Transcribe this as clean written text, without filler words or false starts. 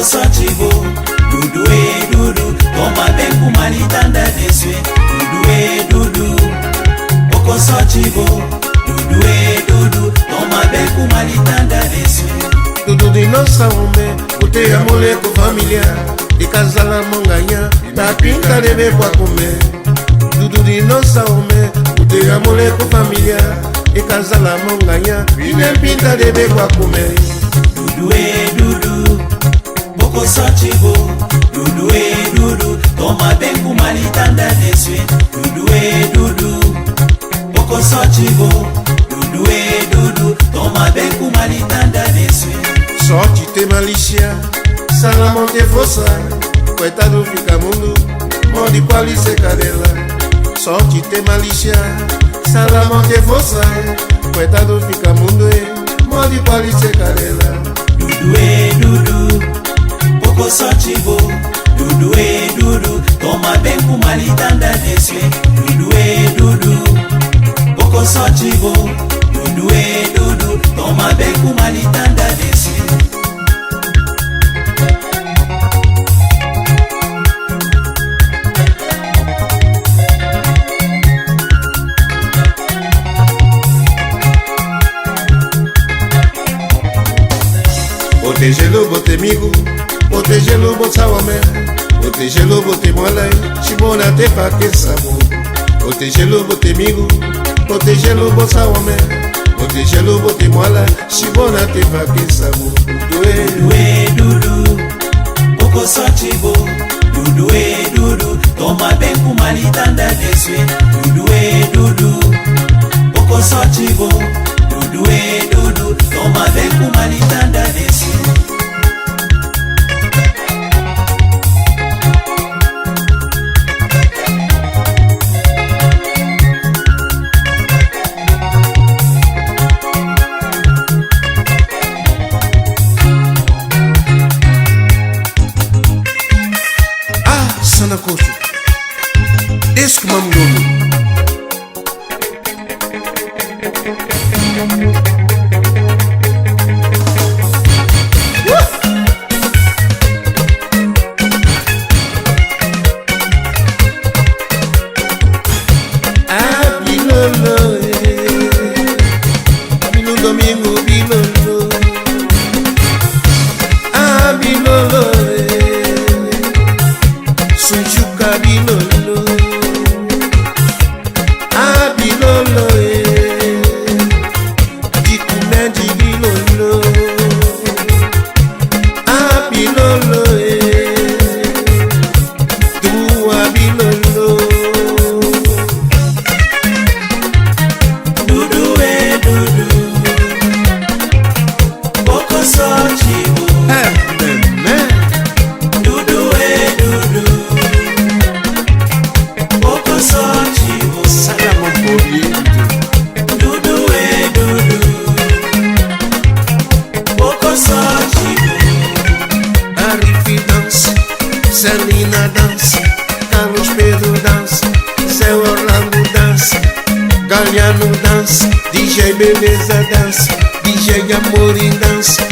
Okosotibo, Dudu e Dudu, toma bem com malitanda deswe, Dudu e Dudu. Okosotibo, Dudu e Dudu, toma bem com malitanda deswe. Dudu de nossa homem, o te amole com família, e casala monganha, da pinta de ver pra comer. Dudu de nossa homem, o te amole com família, e casala monganha, e nem pinta de ver pra comer. Dudu e Dudu, Okosotibo, Dudu e Dudu, toma bem com malitanda deswe, Dudu e Dudu. Okosotibo, Dudu e Dudu, toma bem com malitanda deswe. Sorte tem malícia, salamão tem força, coitado fica mundo, morde quali se cadela. Sorte tem malícia, salamão tem força, coitado fica mundo, morde quali se cadela. Dudu e Dudu, Okosotibo, Dudu e Dudu, toma bem com malitanda deswe, Dudu e Dudu. Okosotibo, Dudu e Dudu, toma bem com malitanda deswe. Protégez-le, votre amigo, protégez-le, votre sawame, protégez-le, votre moalai, chibona te pa que sabo. Protégez-le, votre amigo, protégez-le, votre sawame, protégez-le, votre moalai, chibona te pa que sabo. Dudu e Dudu, Okosotibo, Dudu e Dudu, toma bem com malitanda deswe, Dudu e Dudu. Okosotibo, Dudu e Dudu, toma bem com malitanda deswe. Sana koto, esko mamdolo. Celina dança, Carlos Pedro dança, Zé Orlando dança, Galhano dança, DJ Beleza dança, DJ Amorim dança.